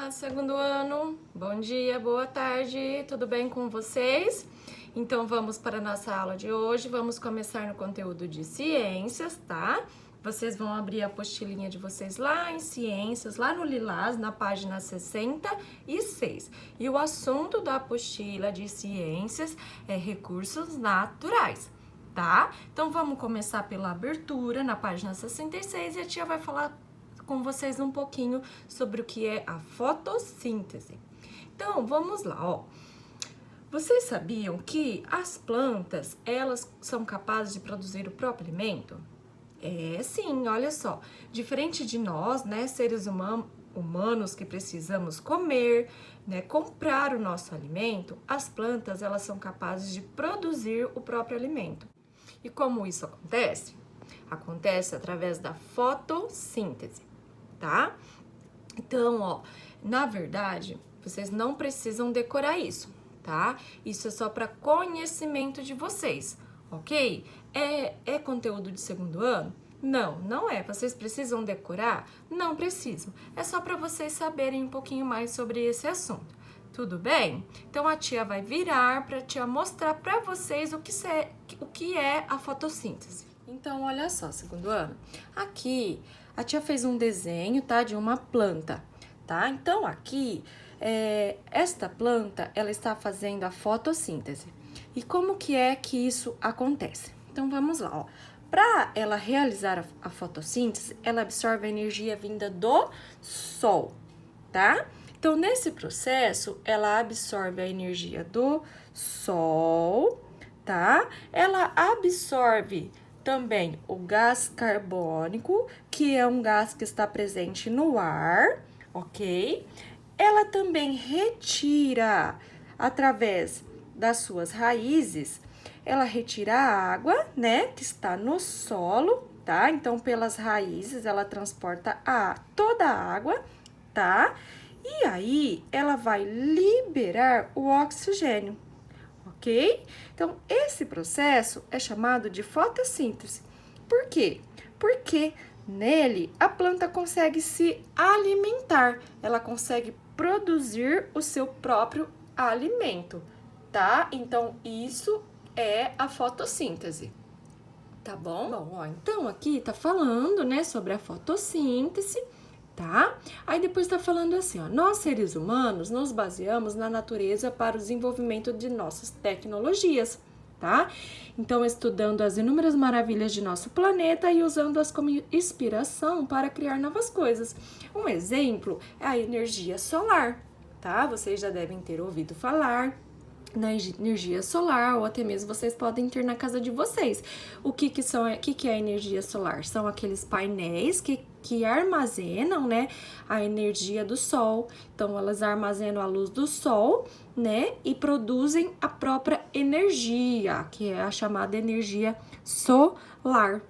Olá, segundo ano, bom dia, boa tarde, tudo bem com vocês? Então vamos para a nossa aula de hoje, vamos começar no conteúdo de ciências, tá? Vocês vão abrir a apostilinha de vocês lá em ciências, lá no Lilás, na página 66. E o assunto da apostila de ciências é recursos naturais, tá? Então vamos começar pela abertura na página 66 e a tia vai falar com vocês um pouquinho sobre o que é a fotossíntese. Então, vamos lá, ó. Vocês sabiam que as plantas, elas são capazes de produzir o próprio alimento? É, sim, olha só. Diferente de nós, né, seres humanos que precisamos comer, né, comprar o nosso alimento, as plantas, elas são capazes de produzir o próprio alimento. E como isso acontece? Acontece através da fotossíntese, tá? Então, ó, na verdade, vocês não precisam decorar isso, tá? Isso é só para conhecimento de vocês, ok? É conteúdo de segundo ano? Não, não é. Vocês precisam decorar? Não precisam. É só para vocês saberem um pouquinho mais sobre esse assunto. Tudo bem? Então, a tia vai virar para a tia mostrar para vocês o que é a fotossíntese. Então, olha só, segundo ano. Aqui, a tia fez um desenho, tá? De uma planta, tá? Então, aqui, esta planta, ela está fazendo a fotossíntese. E como que é que isso acontece? Então, vamos lá, ó. Para ela realizar a fotossíntese, ela absorve a energia vinda do sol, tá? Então, nesse processo, ela absorve a energia do sol, tá? Ela absorve também o gás carbônico, que é um gás que está presente no ar, ok? Ela também retira, através das suas raízes, ela retira a água, né, que está no solo, tá? Então, pelas raízes, ela transporta toda a água, tá? E aí, ela vai liberar o oxigênio, ok? Então, esse processo é chamado de fotossíntese. Por quê? Porque nele a planta consegue se alimentar, ela consegue produzir o seu próprio alimento, tá? Então, isso é a fotossíntese, tá bom? Bom, ó, então aqui tá falando, né, sobre a fotossíntese, tá? Aí depois tá falando assim, ó, nós seres humanos nos baseamos na natureza para o desenvolvimento de nossas tecnologias, tá? Então, estudando as inúmeras maravilhas de nosso planeta e usando-as como inspiração para criar novas coisas. Um exemplo é a energia solar, tá? Vocês já devem ter ouvido falar na energia solar, ou até mesmo vocês podem ter na casa de vocês. O que é a energia solar? São aqueles painéis que armazenam, né, a energia do sol. Então, elas armazenam a luz do sol, né, e produzem a própria energia, que é a chamada energia solar,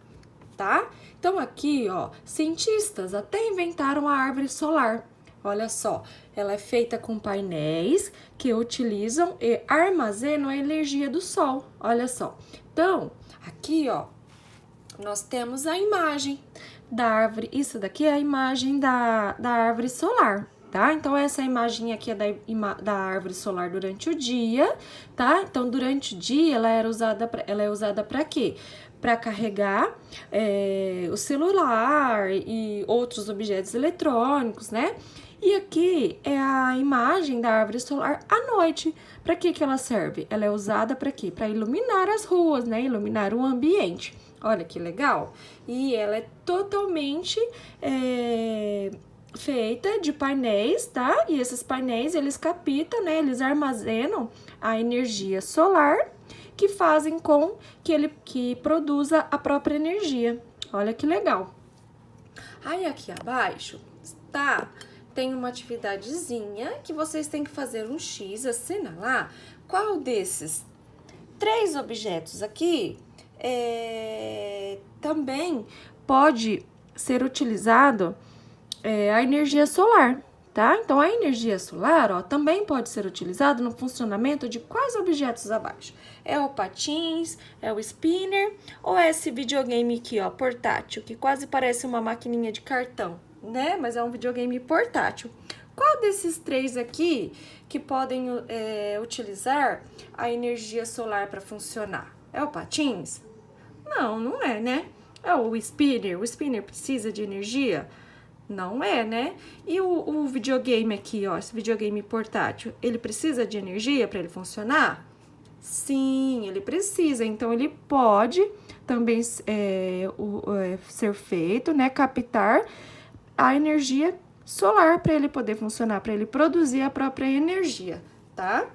tá? Então, aqui, ó, cientistas até inventaram a árvore solar. Olha só, ela é feita com painéis que utilizam e armazenam a energia do sol. Olha só. Então, aqui, ó, nós temos a imagem da árvore. Isso daqui é a imagem da árvore solar, tá? Então, essa imagem aqui é da árvore solar durante o dia, tá? Então, durante o dia, ela é usada para quê? Para carregar o celular e outros objetos eletrônicos, né? E aqui é a imagem da árvore solar à noite. Para que ela serve? Ela é usada para quê? Para iluminar as ruas, né? Iluminar o ambiente. Olha que legal. E ela é totalmente feita de painéis, tá? E esses painéis, eles captam, né? Eles armazenam a energia solar que fazem com que produza a própria energia. Olha que legal. Aí aqui abaixo tem uma atividadezinha que vocês têm que fazer um X, assinalar qual desses 3 objetos aqui também pode ser utilizado a energia solar, tá? Então, a energia solar, ó, também pode ser utilizada no funcionamento de quais objetos abaixo? É o patins, é o spinner ou é esse videogame aqui, ó, portátil, que quase parece uma maquininha de cartão, né? Mas é um videogame portátil. Qual desses três aqui que podem utilizar a energia solar para funcionar? É o patins? Não, não é, né? É o spinner. O spinner precisa de energia? Não é, né? E o videogame aqui, ó, esse videogame portátil, ele precisa de energia para ele funcionar? Sim, ele precisa. Então, ele pode também ser feito, né? Captar a energia solar para ele poder funcionar, para ele produzir a própria energia, tá?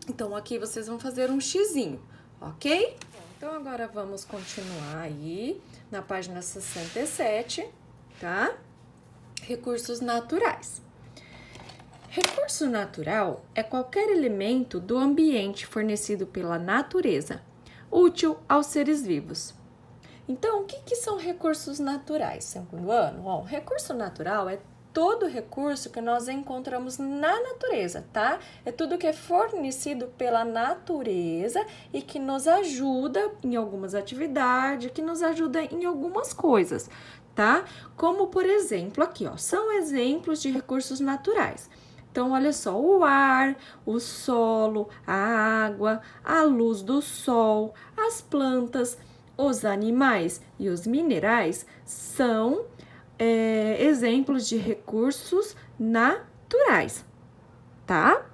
Então, aqui vocês vão fazer um xizinho, ok? Então, agora vamos continuar aí na página 67, tá? Recursos naturais. Recurso natural é qualquer elemento do ambiente fornecido pela natureza, útil aos seres vivos. Então, o que são recursos naturais, segundo ano? Bom, recurso natural é todo recurso que nós encontramos na natureza, tá? É tudo que é fornecido pela natureza e que nos ajuda em algumas atividades, que nos ajuda em algumas coisas, tá? Como, por exemplo, aqui, ó, são exemplos de recursos naturais. Então, olha só, o ar, o solo, a água, a luz do sol, as plantas, os animais e os minerais são exemplos de recursos naturais, tá?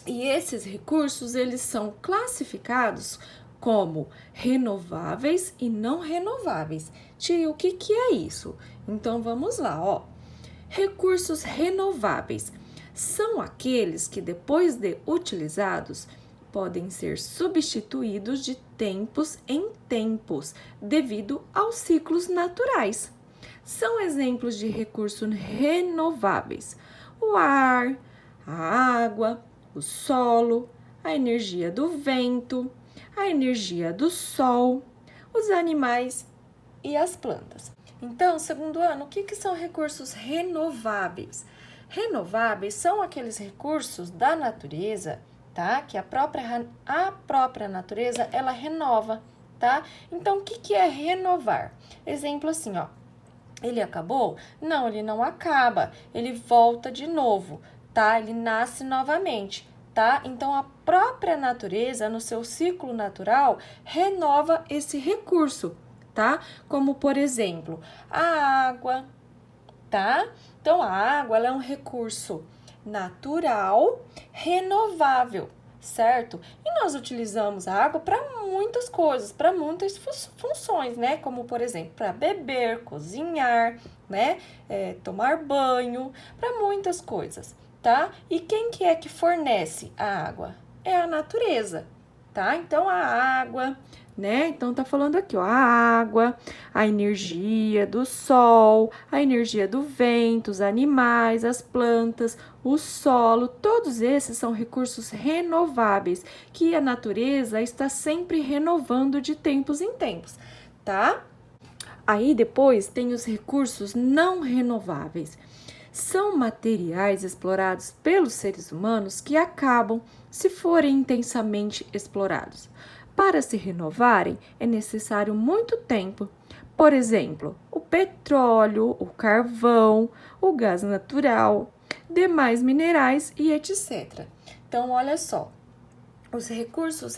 E esses recursos, eles são classificados como renováveis e não renováveis. Tia, o que é isso? Então, vamos lá, ó. Recursos renováveis são aqueles que, depois de utilizados, podem ser substituídos de tempos em tempos, devido aos ciclos naturais. São exemplos de recursos renováveis: o ar, a água, o solo, a energia do vento, a energia do sol, os animais e as plantas. Então, segundo ano, o que são recursos renováveis? Renováveis são aqueles recursos da natureza, tá? Que a própria natureza, ela renova, tá? Então, o que é renovar? Exemplo assim, ó. Ele acabou? Não, ele não acaba. Ele volta de novo, tá? Ele nasce novamente, tá? Então, a própria natureza, no seu ciclo natural, renova esse recurso, tá? Como, por exemplo, a água, tá? Então, a água, ela é um recurso natural, renovável, certo? E nós utilizamos a água para muitas coisas, para muitas funções, né? Como, por exemplo, para beber, cozinhar, né? Tomar banho, para muitas coisas, tá? E quem que é que fornece a água? É a natureza, tá? Então, a água, né? Então, tá falando aqui, ó, a água, a energia do sol, a energia do vento, os animais, as plantas, o solo, todos esses são recursos renováveis que a natureza está sempre renovando de tempos em tempos, tá? Aí depois tem os recursos não renováveis. São materiais explorados pelos seres humanos que acabam se forem intensamente explorados. Para se renovarem, é necessário muito tempo. Por exemplo, o petróleo, o carvão, o gás natural, demais minerais e etc. Então, olha só, os recursos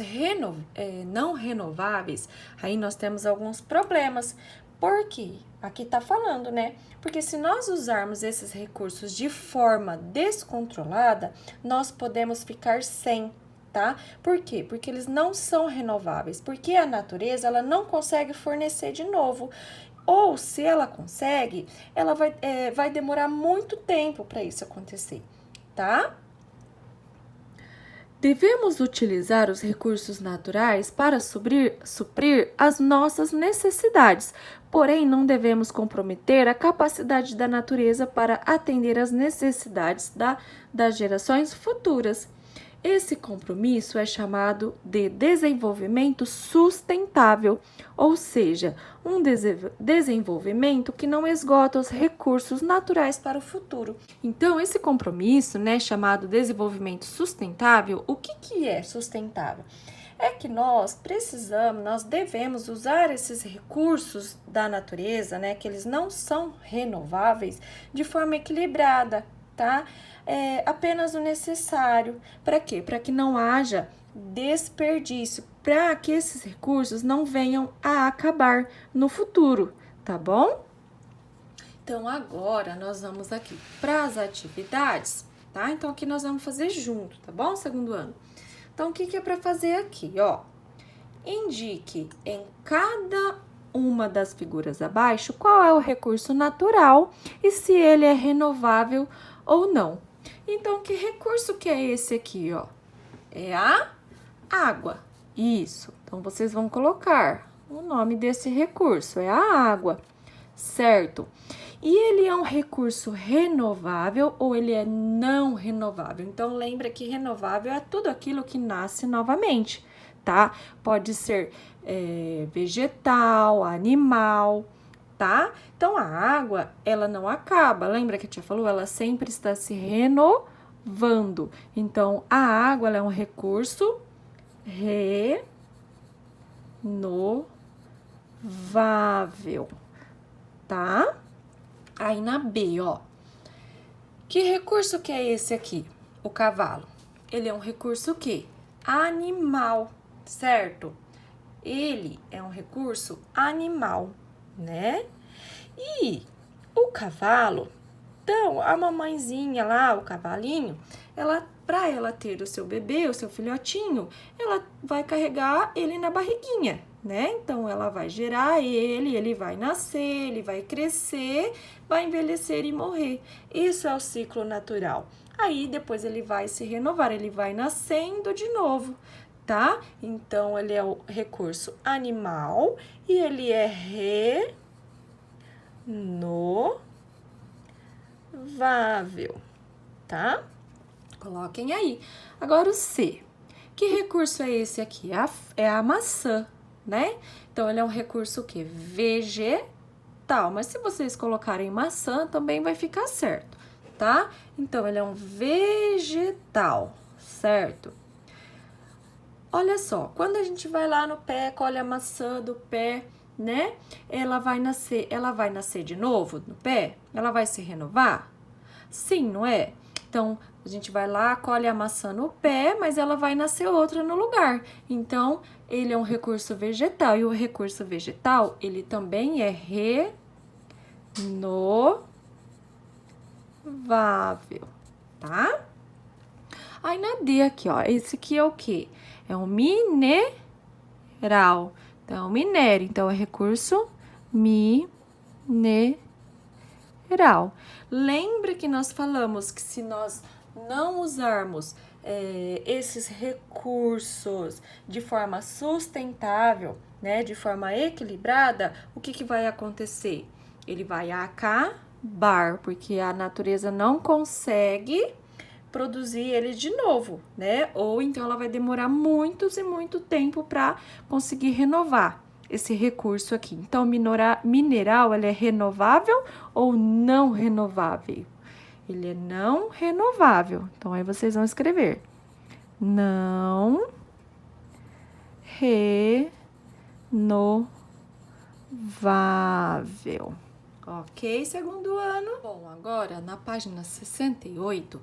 não renováveis, aí nós temos alguns problemas. Por quê? Aqui tá falando, né? Porque se nós usarmos esses recursos de forma descontrolada, nós podemos ficar sem, tá? Por quê? Porque eles não são renováveis, porque a natureza, ela não consegue fornecer de novo. Ou se ela consegue, ela vai demorar muito tempo para isso acontecer, tá? Devemos utilizar os recursos naturais para suprir as nossas necessidades, porém não devemos comprometer a capacidade da natureza para atender às necessidades das gerações futuras. Esse compromisso é chamado de desenvolvimento sustentável, ou seja, um desenvolvimento que não esgota os recursos naturais para o futuro. Então, esse compromisso, né, chamado desenvolvimento sustentável, o que é sustentável? É que nós devemos usar esses recursos da natureza, né, que eles não são renováveis, de forma equilibrada, tá? apenas o necessário. Para quê? Para que não haja desperdício, para que esses recursos não venham a acabar no futuro, tá bom? Então, agora nós vamos aqui para as atividades, tá? Então, aqui nós vamos fazer junto, tá bom? Segundo ano. Então, o que é para fazer aqui, ó? Indique em cada uma das figuras abaixo qual é o recurso natural e se ele é renovável ou não. Então, que recurso que é esse aqui, ó? É a água. Isso. Então, vocês vão colocar o nome desse recurso, é a água, certo? E ele é um recurso renovável ou ele é não renovável? Então, lembra que renovável é tudo aquilo que nasce novamente, tá? Pode ser vegetal, animal, tá? Então, a água, ela não acaba. Lembra que a tia falou? Ela sempre está se renovando. Então, a água, ela é um recurso renovável, tá? Aí na B, ó. Que recurso que é esse aqui? O cavalo. Ele é um recurso o quê? Animal, certo? Ele é um recurso animal, né? E o cavalo, então, a mamãezinha lá, o cavalinho, para ela ter o seu bebê, o seu filhotinho, ela vai carregar ele na barriguinha, né? Então, ela vai gerar ele vai nascer, ele vai crescer, vai envelhecer e morrer. Isso é o ciclo natural. Aí, depois ele vai se renovar, ele vai nascendo de novo, tá? Então, ele é o recurso animal e ele é renovável, tá? Coloquem aí. Agora o C. Que recurso é esse aqui? É a maçã, né? Então, ele é um recurso o quê? Vegetal. Mas se vocês colocarem maçã, também vai ficar certo, tá? Então, ele é um vegetal, certo? Olha só, quando a gente vai lá no pé, colhe a maçã do pé, né? Ela vai nascer de novo no pé? Ela vai se renovar? Sim, não é? Então, a gente vai lá, colhe a maçã no pé, mas ela vai nascer outra no lugar. Então, ele é um recurso vegetal. E o recurso vegetal, ele também é renovável, tá? Aí, na D aqui, ó, esse aqui é o quê? É um mineral. Então, é um minério. Então, é recurso mineral. Lembra que nós falamos que se nós não usarmos esses recursos de forma sustentável, né, de forma equilibrada, o que vai acontecer? Ele vai acabar, porque a natureza não consegue produzir ele de novo, né? Ou então ela vai demorar muito tempo para conseguir renovar esse recurso aqui. Então, mineral, ele é renovável ou não renovável? Ele é não renovável. Então, aí vocês vão escrever. Não renovável. Ok, segundo ano? Bom, agora na página 68,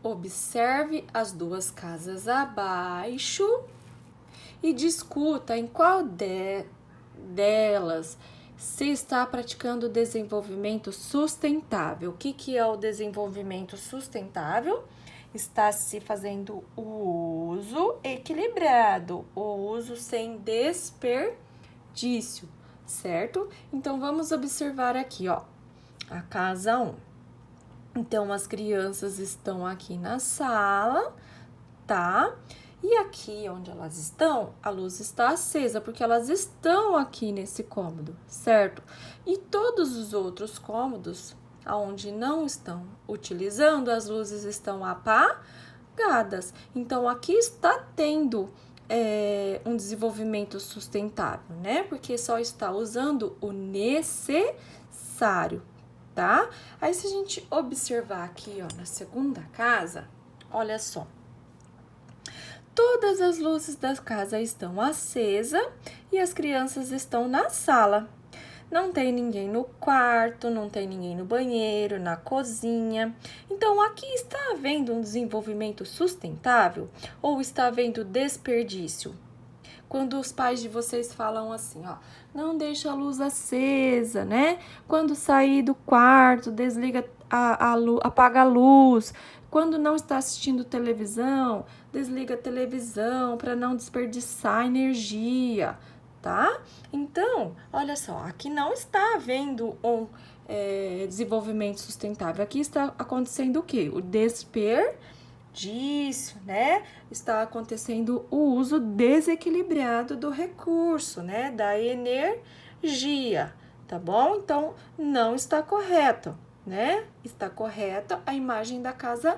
observe as duas casas abaixo e discuta em qual delas se está praticando desenvolvimento sustentável. O que é o desenvolvimento sustentável? Está se fazendo o uso equilibrado, o uso sem desperdício, certo? Então, vamos observar aqui, ó, a casa 1. Então, as crianças estão aqui na sala, tá? E aqui onde elas estão, a luz está acesa, porque elas estão aqui nesse cômodo, certo? E todos os outros cômodos, onde não estão utilizando, as luzes estão apagadas. Então, aqui está tendo um desenvolvimento sustentável, né? Porque só está usando o necessário, tá? Aí, se a gente observar aqui, ó, na segunda casa, olha só. Todas as luzes da casa estão acesas e as crianças estão na sala. não tem ninguém no quarto, não tem ninguém no banheiro, na cozinha. Então, aqui está havendo um desenvolvimento sustentável ou está havendo desperdício? Quando os pais de vocês falam assim, ó, não deixa a luz acesa, né? Quando sair do quarto, desliga a luz, apaga a luz. Quando não está assistindo televisão, desliga a televisão para não desperdiçar energia, tá? Então, olha só, aqui não está havendo um desenvolvimento sustentável. Aqui está acontecendo o quê? O desperdício, né? Está acontecendo o uso desequilibrado do recurso, né? Da energia, tá bom? Então, não está correto, né? Está correta a imagem da casa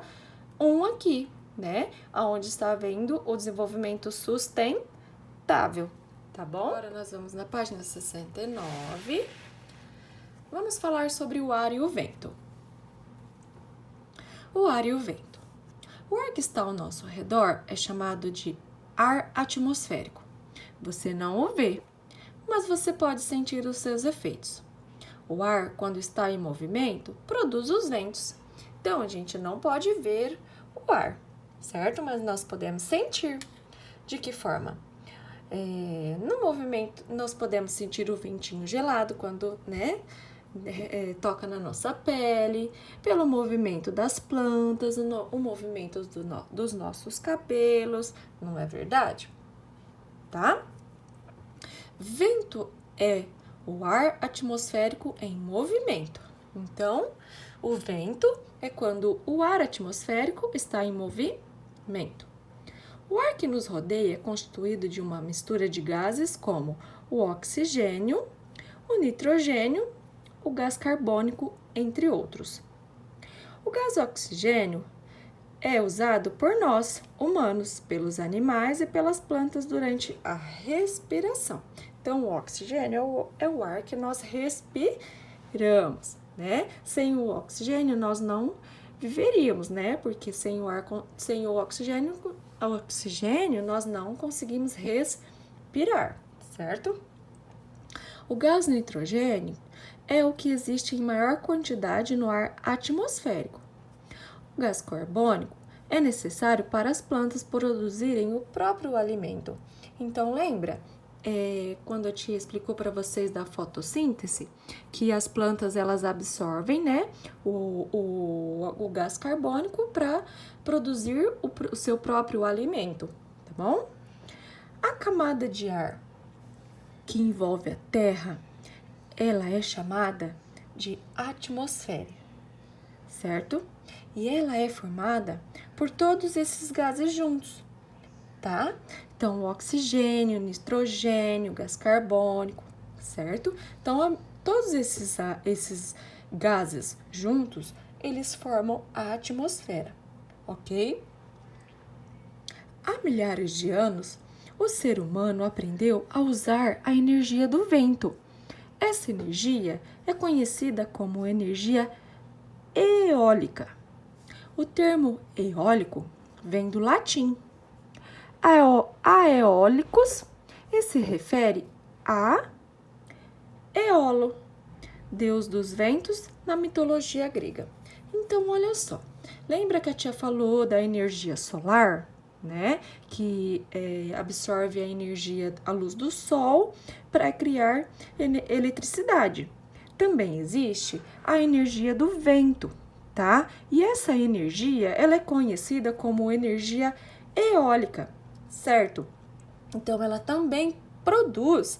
1 aqui, né? Onde está havendo o desenvolvimento sustentável, tá bom? Agora nós vamos na página 69. Vamos falar sobre o ar e o vento. O ar e o vento. O ar que está ao nosso redor é chamado de ar atmosférico. Você não o vê, mas você pode sentir os seus efeitos. O ar, quando está em movimento, produz os ventos. Então, a gente não pode ver o ar, certo? Mas nós podemos sentir. De que forma? No movimento, nós podemos sentir o ventinho gelado quando, né? Toca na nossa pele, pelo movimento das plantas, o movimento dos nossos cabelos, não é verdade? Tá? Vento é o ar atmosférico em movimento. Então, o vento é quando o ar atmosférico está em movimento. O ar que nos rodeia é constituído de uma mistura de gases como o oxigênio, o nitrogênio, o gás carbônico, entre outros. O gás oxigênio é usado por nós, humanos, pelos animais e pelas plantas durante a respiração. Então, o oxigênio é o ar que nós respiramos, né? Sem o oxigênio, nós não viveríamos, né? Porque sem o oxigênio, nós não conseguimos respirar, certo? O gás nitrogênio é o que existe em maior quantidade no ar atmosférico. O gás carbônico é necessário para as plantas produzirem o próprio alimento. Então, lembra quando eu te explicou para vocês da fotossíntese, que as plantas elas absorvem, né, o gás carbônico para produzir o seu próprio alimento, tá bom? A camada de ar que envolve a Terra, ela é chamada de atmosfera, certo? E ela é formada por todos esses gases juntos, tá? Então, o oxigênio, o nitrogênio, o gás carbônico, certo? Então, todos esses gases juntos, eles formam a atmosfera, ok? Há milhares de anos, o ser humano aprendeu a usar a energia do vento. Essa energia é conhecida como energia eólica. O termo eólico vem do latim aeólicos e se refere a Eolo, deus dos ventos na mitologia grega. Então, olha só, lembra que a tia falou da energia solar, né? Que absorve a energia, a luz do sol para criar eletricidade. Também existe a energia do vento, tá? E essa energia, ela é conhecida como energia eólica, certo? Então, ela também produz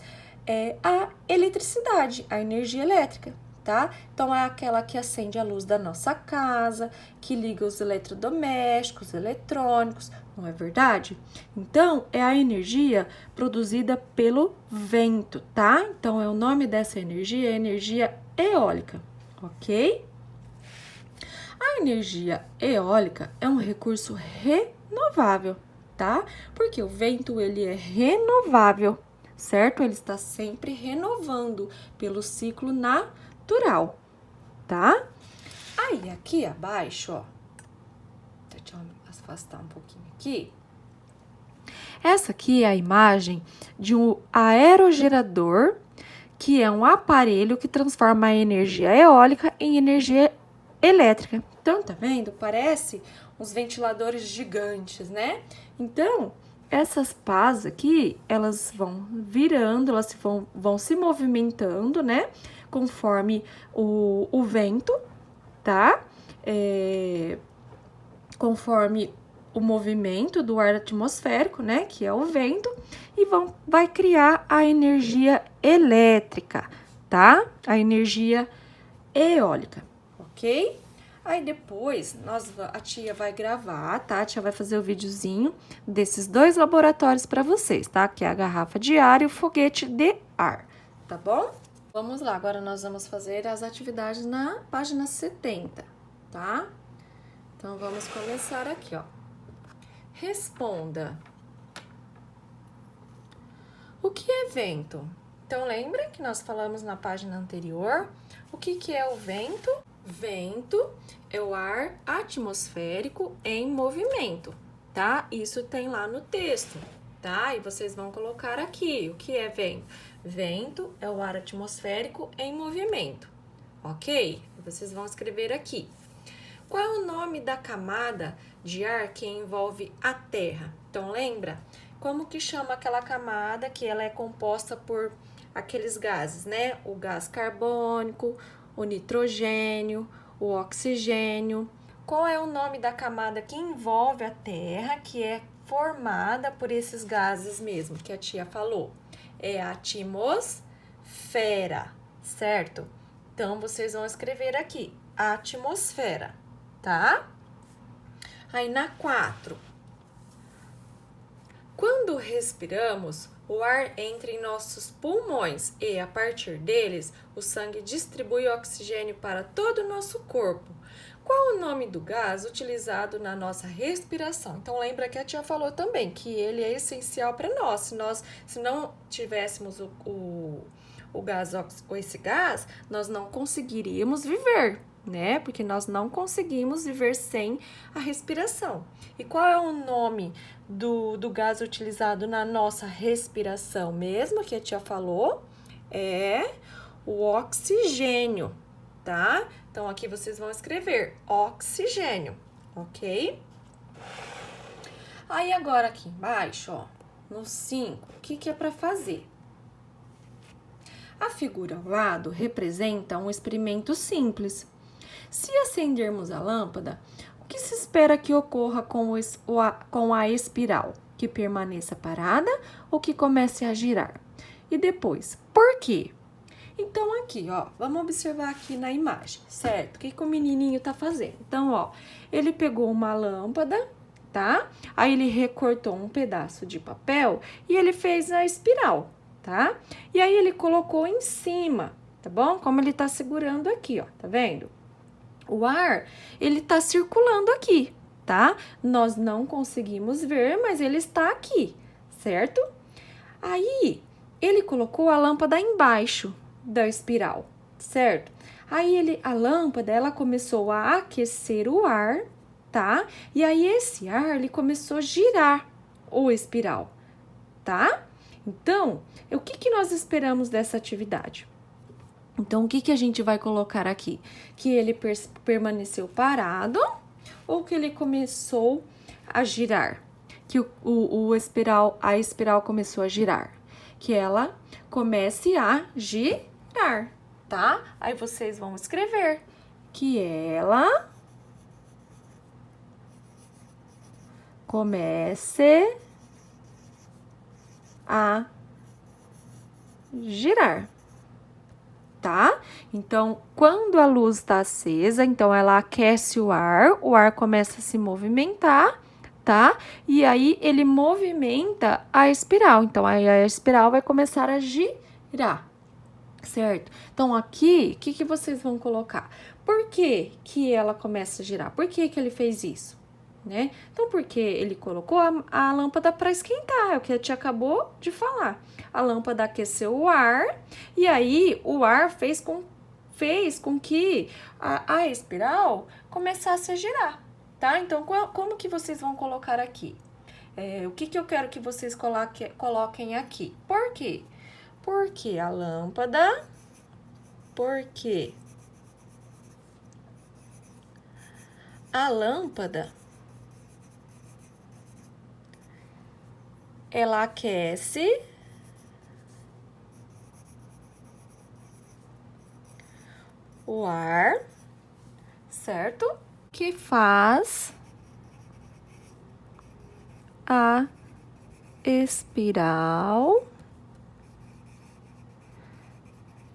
a eletricidade, a energia elétrica, tá? Então, é aquela que acende a luz da nossa casa, que liga os eletrodomésticos, eletrônicos, não é verdade? Então, é a energia produzida pelo vento, tá? Então, o nome dessa energia é energia eólica, ok? A energia eólica é um recurso renovável, tá? Porque o vento, ele é renovável, certo? Ele está sempre renovando pelo ciclo natural, tá? Aí, aqui abaixo, ó, deixa eu afastar um pouquinho aqui. Essa aqui é a imagem de um aerogerador que é um aparelho que transforma a energia eólica em energia elétrica. Então, tá vendo? Parece uns ventiladores gigantes, né? Então, essas pás aqui, elas vão virando, elas vão se movimentando, né? Conforme o vento, tá? Conforme o movimento do ar atmosférico, né? Que é o vento, e vai criar a energia elétrica, tá? A energia eólica, ok? Aí depois, a tia vai gravar, tá? A tia vai fazer o videozinho desses dois laboratórios para vocês, tá? Que é a garrafa de ar e o foguete de ar, tá bom? Vamos lá, agora nós vamos fazer as atividades na página 70, tá? Então, vamos começar aqui, ó. Responda. O que é vento? Então, lembra que nós falamos na página anterior? O que é o vento? Vento é o ar atmosférico em movimento, tá? Isso tem lá no texto, tá? E vocês vão colocar aqui o que é vento. Vento é o ar atmosférico em movimento, ok? Vocês vão escrever aqui. Qual é o nome da camada de ar que envolve a Terra? Então, lembra? Como que chama aquela camada que ela é composta por aqueles gases, né? O gás carbônico, o nitrogênio, o oxigênio. Qual é o nome da camada que envolve a Terra, que é formada por esses gases mesmo, que a tia falou? É a atmosfera, certo? Então, vocês vão escrever aqui, atmosfera, tá? Aí, na 4. Quando respiramos, o ar entra em nossos pulmões e, a partir deles, o sangue distribui oxigênio para todo o nosso corpo. Qual o nome do gás utilizado na nossa respiração? Então, lembra que a tia falou também que ele é essencial para nós. Se não tivéssemos o gás ou esse gás, nós não conseguiríamos viver, né? Porque nós não conseguimos viver sem a respiração. E qual é o nome do gás utilizado na nossa respiração mesmo, que a tia falou? É o oxigênio, tá? Então, aqui vocês vão escrever oxigênio, ok? Aí, agora aqui embaixo, ó, no 5, o que é para fazer? A figura ao lado representa um experimento simples. Se acendermos a lâmpada, o que se espera que ocorra com a espiral? Que permaneça parada ou que comece a girar? E depois, por quê? Então, aqui, ó, vamos observar aqui na imagem, certo? O que o menininho tá fazendo? Então, ó, ele pegou uma lâmpada, tá? Aí, ele recortou um pedaço de papel e ele fez a espiral, tá? E aí, ele colocou em cima, tá bom? Como ele tá segurando aqui, ó, tá vendo? O ar, ele tá circulando aqui, tá? Nós não conseguimos ver, mas ele está aqui, certo? Aí, ele colocou a lâmpada embaixo da espiral, certo? Aí, a lâmpada, ela começou a aquecer o ar, tá? E aí, esse ar, ele começou a girar o espiral, tá? Então, o que nós esperamos dessa atividade? Então, o que a gente vai colocar aqui? Que ele permaneceu parado ou que ele começou a girar? Que a espiral começou a girar? Que ela comece a girar, tá? Aí vocês vão escrever que ela comece a girar. Tá? Então, quando a luz está acesa, então ela aquece o ar começa a se movimentar, tá? E aí ele movimenta a espiral, então aí a espiral vai começar a girar, certo? Então, aqui, o que vocês vão colocar? Por que que ela começa a girar? Por que que ele fez isso? Né? Então, porque ele colocou a lâmpada para esquentar, é o que a tia acabou de falar. A lâmpada aqueceu o ar e aí o ar fez com que a espiral começasse a girar, tá? Então, como que vocês vão colocar aqui? O que eu quero que vocês coloquem aqui? Por quê? Por que a lâmpada? Porque a lâmpada ela aquece o ar, certo? Que faz a espiral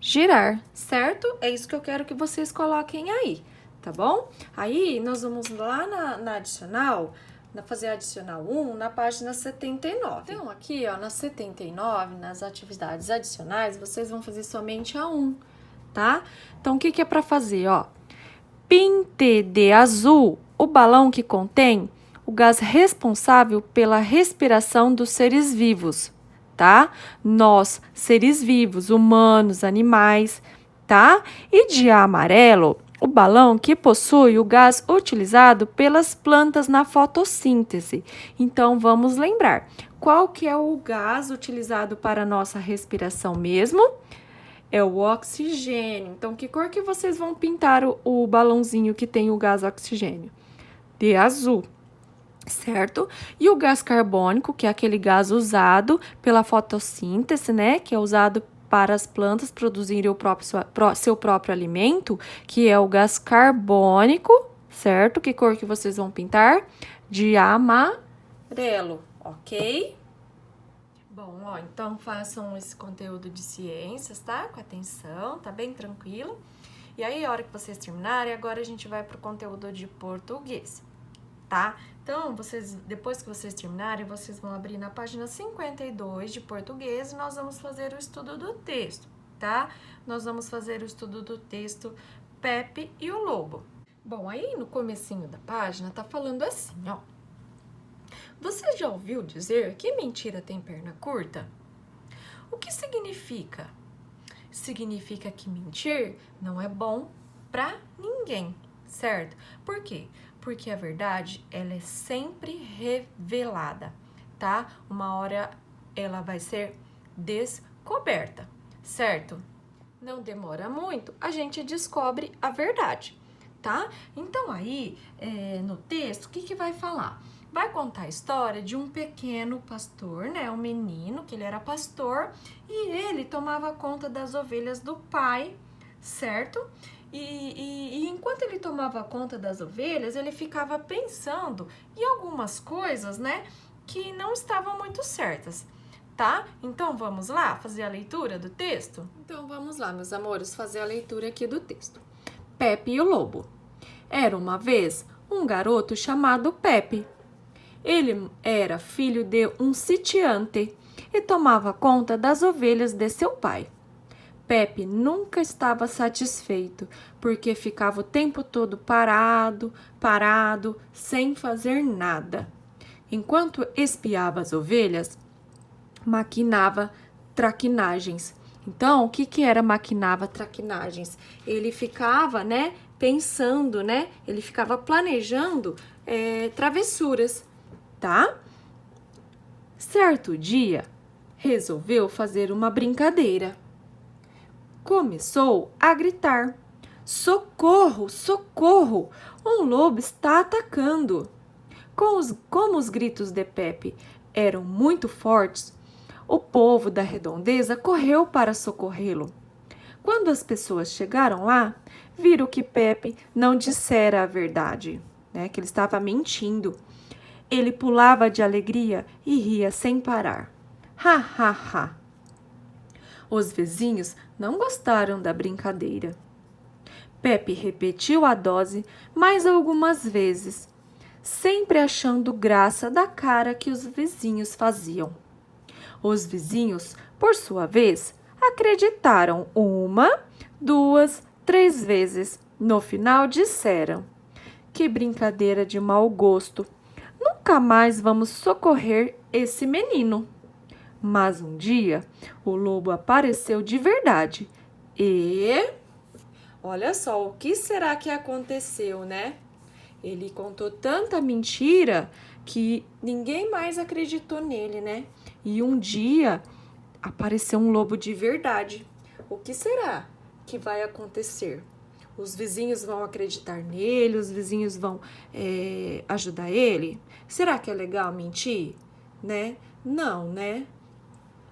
girar, certo? É isso que eu quero que vocês coloquem aí, tá bom? Aí, nós vamos lá na adicional, fazer a adicional 1, na página 79. Então, aqui, ó, na 79, nas atividades adicionais, vocês vão fazer somente a 1, tá? Então, o que que é para fazer, ó? Pinte de azul o balão que contém o gás responsável pela respiração dos seres vivos, tá? Nós, seres vivos, humanos, animais, tá? E de amarelo, o balão que possui o gás utilizado pelas plantas na fotossíntese. Então, vamos lembrar, qual que é o gás utilizado para a nossa respiração mesmo? É o oxigênio. Então, que cor que vocês vão pintar o balãozinho que tem o gás oxigênio? De azul, certo? E o gás carbônico, que é aquele gás usado pela fotossíntese, né? Que é usado para as plantas produzirem seu próprio alimento, que é o gás carbônico, certo? Que cor que vocês vão pintar? De amarelo, ok? Bom, ó, então façam esse conteúdo de ciências, tá? Com atenção, tá bem tranquilo. E aí, a hora que vocês terminarem, agora a gente vai pro conteúdo de português, tá? Então, depois que vocês terminarem, vocês vão abrir na página 52 de português e nós vamos fazer o estudo do texto, tá? Nós vamos fazer o estudo do texto Pepe e o Lobo. Bom, aí no comecinho da página tá falando assim, ó. Você já ouviu dizer que mentira tem perna curta? O que significa? Significa que mentir não é bom pra ninguém, certo? Por quê? Porque a verdade, ela é sempre revelada, tá? Uma hora ela vai ser descoberta, certo? Não demora muito, a gente descobre a verdade, tá? Então aí, no texto, o que que vai falar? Vai contar a história de um pequeno pastor, né? Um menino, que ele era pastor, e ele tomava conta das ovelhas do pai, certo? E enquanto ele tomava conta das ovelhas, ele ficava pensando em algumas coisas, né? Que não estavam muito certas, tá? Então, vamos lá fazer a leitura do texto? Então, vamos lá, meus amores, fazer a leitura aqui do texto. Pepe e o Lobo. Era uma vez um garoto chamado Pepe. Ele era filho de um sitiante e tomava conta das ovelhas de seu pai. Pepe nunca estava satisfeito, porque ficava o tempo todo parado, sem fazer nada. Enquanto espiava as ovelhas, maquinava traquinagens. Então, o que era maquinava traquinagens? Ele ficava, né, pensando, né? Ele ficava planejando travessuras, tá? Certo dia, resolveu fazer uma brincadeira. Começou a gritar: socorro, socorro! Um lobo está atacando! Como os gritos de Pepe eram muito fortes, o povo da redondeza correu para socorrê-lo. Quando as pessoas chegaram lá, viram que Pepe não dissera a verdade, né? Que ele estava mentindo. Ele pulava de alegria e ria sem parar. Ha, ha, ha! Os vizinhos não gostaram da brincadeira. Pepe repetiu a dose mais algumas vezes, sempre achando graça da cara que os vizinhos faziam. Os vizinhos, por sua vez, acreditaram 1, 2, 3 vezes. No final disseram: que brincadeira de mau gosto! Nunca mais vamos socorrer esse menino. Mas um dia, o lobo apareceu de verdade e... Olha só, o que será que aconteceu, né? Ele contou tanta mentira que ninguém mais acreditou nele, né? E um dia, aparecer um lobo de verdade. O que será que vai acontecer? Os vizinhos vão acreditar nele, os vizinhos vão ajudar ele? Será que é legal mentir, né? Não, né?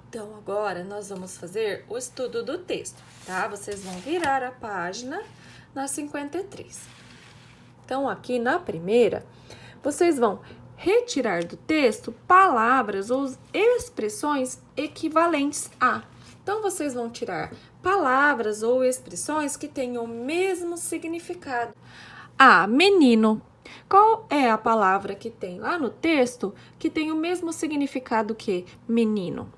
Então, agora nós vamos fazer o estudo do texto, tá? Vocês vão virar a página na 53. Então, aqui na primeira, vocês vão retirar do texto palavras ou expressões equivalentes a. Então, vocês vão tirar palavras ou expressões que tenham o mesmo significado. Menino. Qual é a palavra que tem lá no texto que tem o mesmo significado que menino?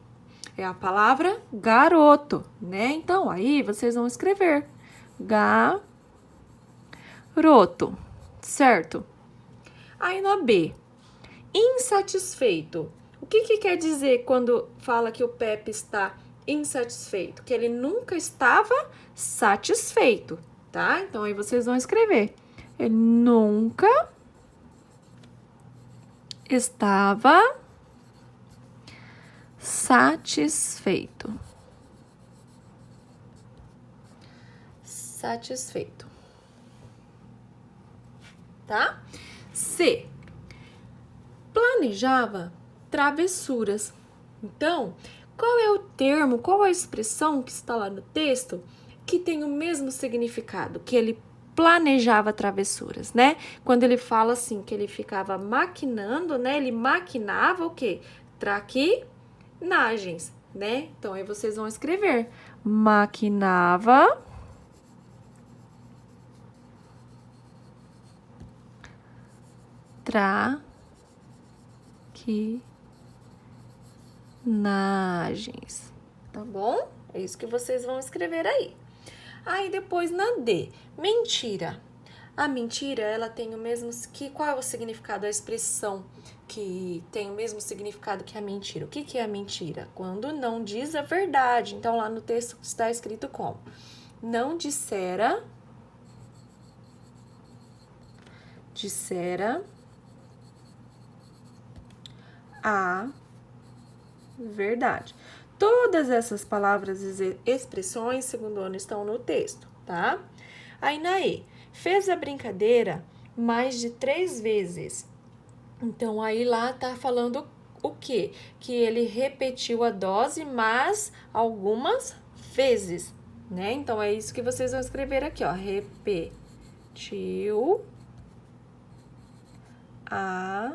É a palavra garoto, né? Então, aí vocês vão escrever garoto, certo? Aí na B, insatisfeito. O que quer dizer quando fala que o Pepe está insatisfeito? Que ele nunca estava satisfeito, tá? Então, aí vocês vão escrever. Ele nunca estava satisfeito. Satisfeito. Tá? C. Planejava travessuras. Então, qual é o termo, qual a expressão que está lá no texto que tem o mesmo significado? Que ele planejava travessuras, né? Quando ele fala assim, que ele ficava maquinando, né? Ele maquinava o quê? Traquinagens, né? Então, aí vocês vão escrever. Maquinava traquinagens, tá bom? É isso que vocês vão escrever aí. Aí depois na D, mentira. A mentira, ela tem o mesmo qual é o significado, a expressão que tem o mesmo significado que a mentira? O que é a mentira? Quando não diz a verdade. Então lá no texto está escrito como? Não dissera a verdade. Todas essas palavras e expressões, segundo ano, estão no texto, tá? Aí na E, fez a brincadeira mais de 3 vezes. Então, aí lá tá falando o quê? Que ele repetiu a dose, mas algumas vezes, né? Então, é isso que vocês vão escrever aqui, ó. Repetiu a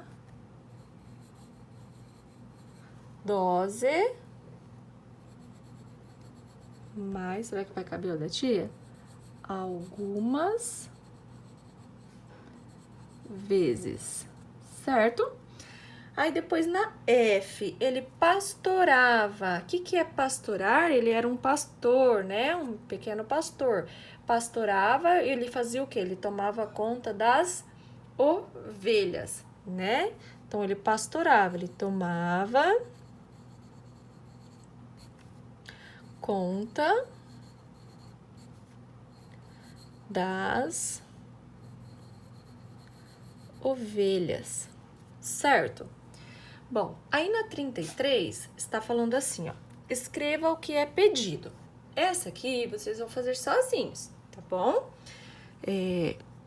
dose, mas será que vai caber o da tia? Algumas vezes, certo? Aí depois na F, ele pastorava. O que é pastorar? Ele era um pastor, né? Um pequeno pastor. Pastorava, ele fazia o quê? Ele tomava conta das ovelhas, né? Então, ele pastorava, ele tomava conta das ovelhas, certo? Bom, aí na 33 está falando assim, ó, escreva o que é pedido. Essa aqui vocês vão fazer sozinhos, tá bom?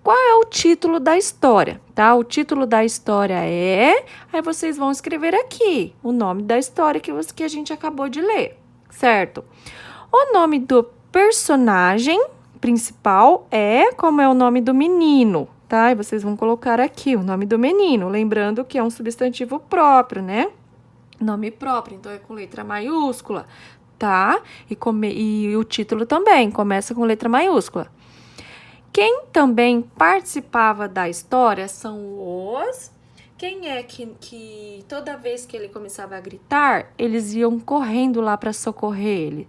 Qual é o título da história, tá? O título da história aí vocês vão escrever aqui o nome da história que a gente acabou de ler, certo? O nome do personagem principal como é o nome do menino, tá? E vocês vão colocar aqui o nome do menino, lembrando que é um substantivo próprio, né? Nome próprio, então é com letra maiúscula, tá? E o título também começa com letra maiúscula. Quem também participava da história são os... Quem é que toda vez que ele começava a gritar, eles iam correndo lá para socorrer ele?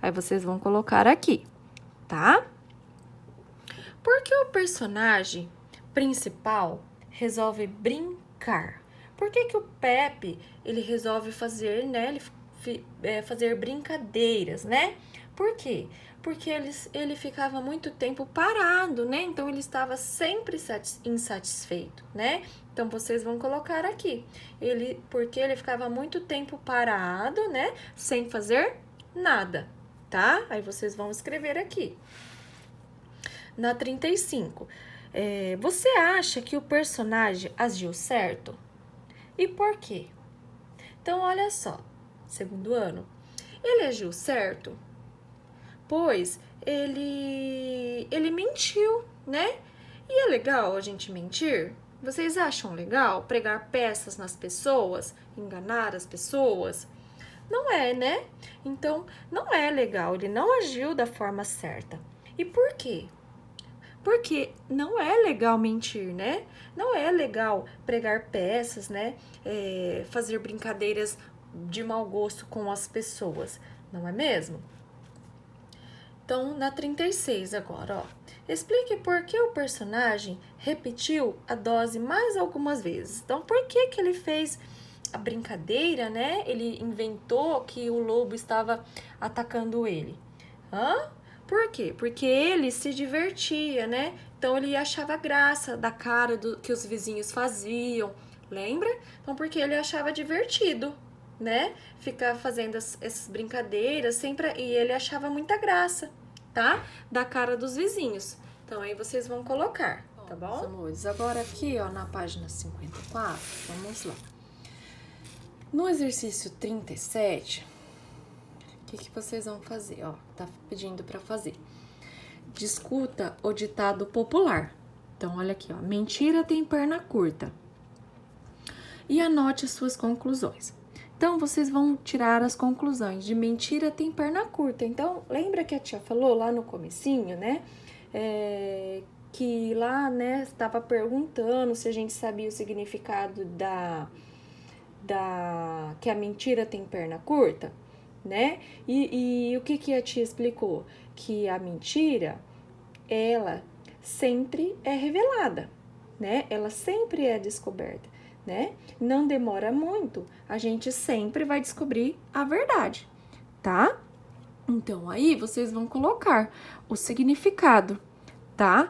Aí vocês vão colocar aqui, tá? Por que o personagem principal resolve brincar? Por que o Pepe, ele resolve fazer, né? Fazer brincadeiras, né? Por quê? Porque ele ficava muito tempo parado, né? Então, ele estava sempre insatisfeito, né? Então, vocês vão colocar aqui. Porque ele ficava muito tempo parado, né? Sem fazer nada, tá? Aí, vocês vão escrever aqui. Na 35. Você acha que o personagem agiu certo? E por quê? Então, olha só. Segundo ano. Ele agiu certo? Pois ele mentiu, né? E é legal a gente mentir? Vocês acham legal pregar peças nas pessoas, enganar as pessoas? Não é, né? Então, não é legal, ele não agiu da forma certa. E por quê? Porque não é legal mentir, né? Não é legal pregar peças, né? Fazer brincadeiras de mau gosto com as pessoas, não é mesmo? Então, na 36 agora, ó. Explique por que o personagem repetiu a dose mais algumas vezes. Então, por que ele fez a brincadeira, né? Ele inventou que o lobo estava atacando ele. Por quê? Porque ele se divertia, né? Então, ele achava graça da cara que os vizinhos faziam, lembra? Então, porque ele achava divertido, né? Ficar fazendo essas brincadeiras sempre, e ele achava muita graça, tá? Da cara dos vizinhos. Então, aí vocês vão colocar, tá bom? Amores, agora aqui, ó, na página 54, vamos lá. No exercício 37, o que vocês vão fazer? Ó, tá pedindo para fazer. Discuta o ditado popular. Então, olha aqui, ó. Mentira tem perna curta. E anote suas conclusões. Então, vocês vão tirar as conclusões de mentira tem perna curta. Então, lembra que a tia falou lá no comecinho, né? Que lá, né, estava perguntando se a gente sabia o significado que a mentira tem perna curta, né? E o que a tia explicou? Que a mentira, ela sempre é revelada, né? Ela sempre é descoberta, né? Não demora muito, a gente sempre vai descobrir a verdade, tá? Então, aí vocês vão colocar o significado, tá?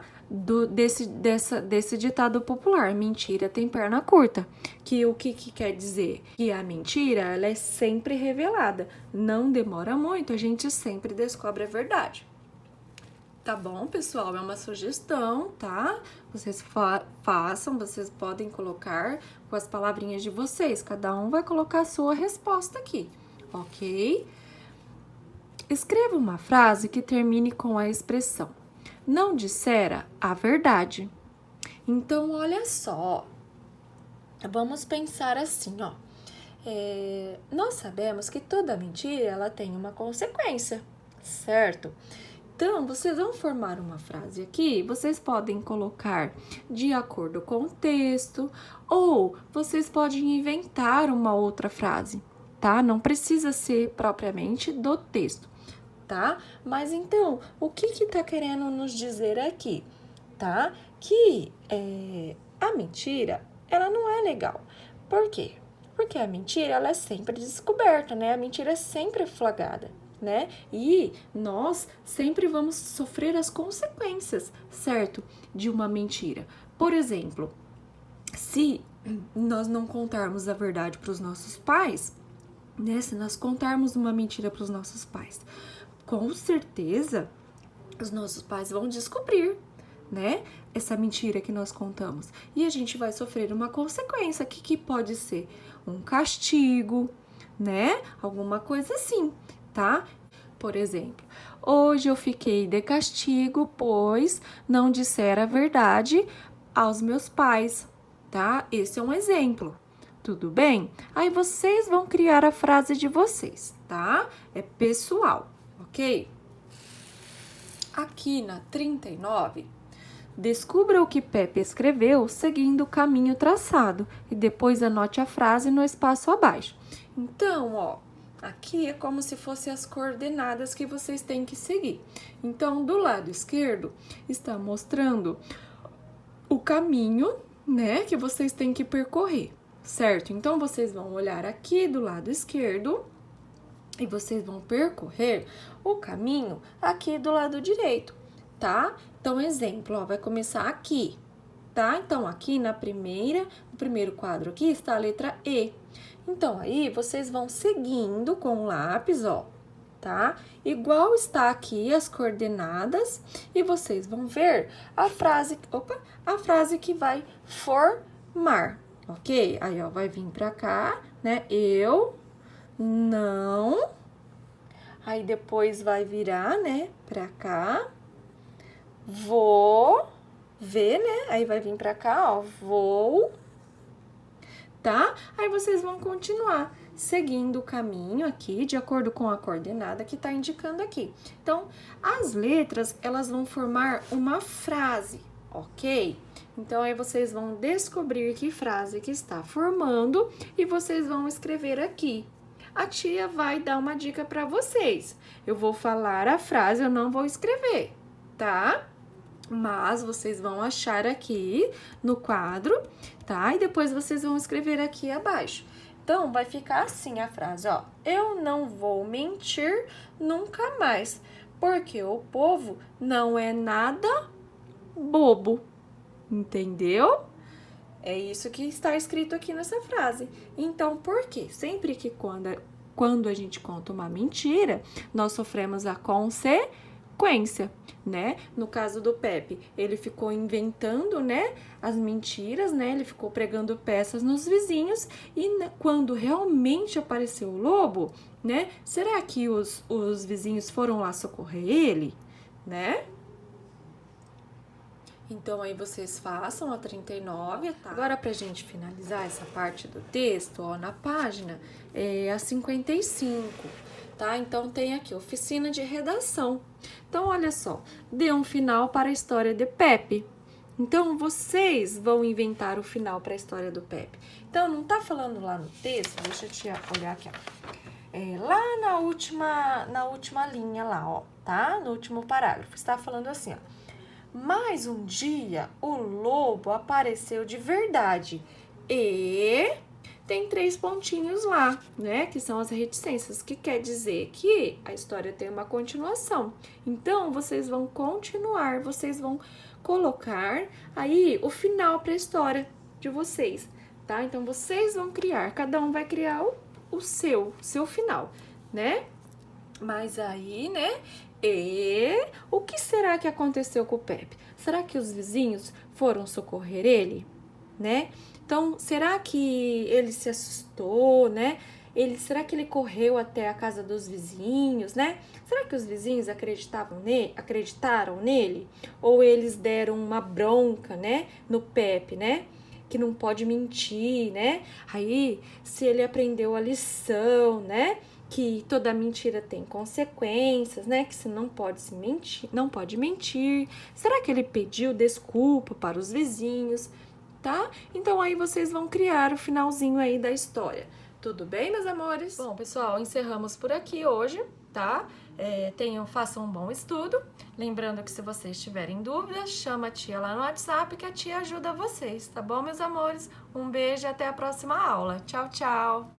Desse ditado popular, mentira tem perna curta. Que o que quer dizer? Que a mentira, ela é sempre revelada. Não demora muito, a gente sempre descobre a verdade. Tá bom, pessoal? É uma sugestão, tá? Vocês façam, vocês podem colocar com as palavrinhas de vocês. Cada um vai colocar a sua resposta aqui, ok? Escreva uma frase que termine com a expressão não dissera a verdade. Então, olha só, vamos pensar assim, ó. Nós sabemos que toda mentira, ela tem uma consequência, certo? Então, vocês vão formar uma frase aqui, vocês podem colocar de acordo com o texto, ou vocês podem inventar uma outra frase, tá? Não precisa ser propriamente do texto, tá? Mas então, o que tá querendo nos dizer aqui, tá? Que a mentira, ela não é legal. Por quê? Porque a mentira, ela é sempre descoberta, né? A mentira é sempre flagrada, né? E nós sempre vamos sofrer as consequências, certo? De uma mentira. Por exemplo, se nós não contarmos a verdade para os nossos pais, né? Se nós contarmos uma mentira para os nossos pais, com certeza os nossos pais vão descobrir, né? Essa mentira que nós contamos. E a gente vai sofrer uma consequência. Que pode ser? Um castigo, né? Alguma coisa assim, tá? Por exemplo, hoje eu fiquei de castigo, pois não dissera a verdade aos meus pais, tá? Esse é um exemplo. Tudo bem? Aí vocês vão criar a frase de vocês, tá? É pessoal, ok? Aqui na 39, descubra o que Pepe escreveu seguindo o caminho traçado e depois anote a frase no espaço abaixo. Então, ó, aqui é como se fossem as coordenadas que vocês têm que seguir. Então, do lado esquerdo está mostrando o caminho, né, que vocês têm que percorrer, certo? Então, vocês vão olhar aqui do lado esquerdo E vocês vão percorrer o caminho aqui do lado direito, tá? Então, exemplo, ó, vai começar aqui, tá? Então, aqui no primeiro quadro aqui está a letra E. Então, aí, vocês vão seguindo com o lápis, ó, tá? Igual está aqui as coordenadas, e vocês vão ver a frase que vai formar, ok? Aí, ó, vai vir pra cá, né? Eu não. Aí, depois vai virar, né, pra cá. Vou ver, né? Aí, vai vir pra cá, ó, vou. Tá? Aí, vocês vão continuar seguindo o caminho aqui, de acordo com a coordenada que tá indicando aqui. Então, as letras, elas vão formar uma frase, ok? Então, aí vocês vão descobrir que frase que está formando e vocês vão escrever aqui. A tia vai dar uma dica para vocês. Eu vou falar a frase, eu não vou escrever, tá? Mas vocês vão achar aqui no quadro, tá? E depois vocês vão escrever aqui abaixo. Então, vai ficar assim a frase, ó. Eu não vou mentir nunca mais, porque o povo não é nada bobo, entendeu? É isso que está escrito aqui nessa frase. Então, por quê? Sempre que quando a gente conta uma mentira, nós sofremos a consequência, né? No caso do Pepe, ele ficou inventando, né, as mentiras, né? Ele ficou pregando peças nos vizinhos e quando realmente apareceu o lobo, né? Será que os vizinhos foram lá socorrer ele, né? Então, aí vocês façam a 39, tá? Agora, pra gente finalizar essa parte do texto, ó, na página, é a 55, tá? Então, tem aqui, oficina de redação. Então, olha só, dê um final para a história de Pepe. Então, vocês vão inventar o final para a história do Pepe. Então, não tá falando lá no texto, deixa eu te olhar aqui, ó. Lá na última linha lá, ó, tá? No último parágrafo, está falando assim, ó. Mas um dia o lobo apareceu de verdade e tem 3 pontinhos lá, né? Que são as reticências, que quer dizer que a história tem uma continuação. Então, vocês vão continuar, vocês vão colocar aí o final para a história de vocês, tá? Então, vocês vão criar, cada um vai criar o seu final, né? Mas aí, né? E o que será que aconteceu com o Pepe? Será que os vizinhos foram socorrer ele, né? Então, será que ele se assustou, né? Será que ele correu até a casa dos vizinhos, né? Será que os vizinhos acreditaram nele? Ou eles deram uma bronca, né? No Pepe, né? Que não pode mentir, né? Aí, se ele aprendeu a lição, né? Que toda mentira tem consequências, né? Que se não pode mentir. Será que ele pediu desculpa para os vizinhos, tá? Então aí vocês vão criar o finalzinho aí da história. Tudo bem, meus amores? Bom, pessoal, encerramos por aqui hoje, tá? Façam um bom estudo. Lembrando que se vocês tiverem dúvidas, chama a tia lá no WhatsApp que a tia ajuda vocês, tá bom, meus amores? Um beijo e até a próxima aula. Tchau, tchau!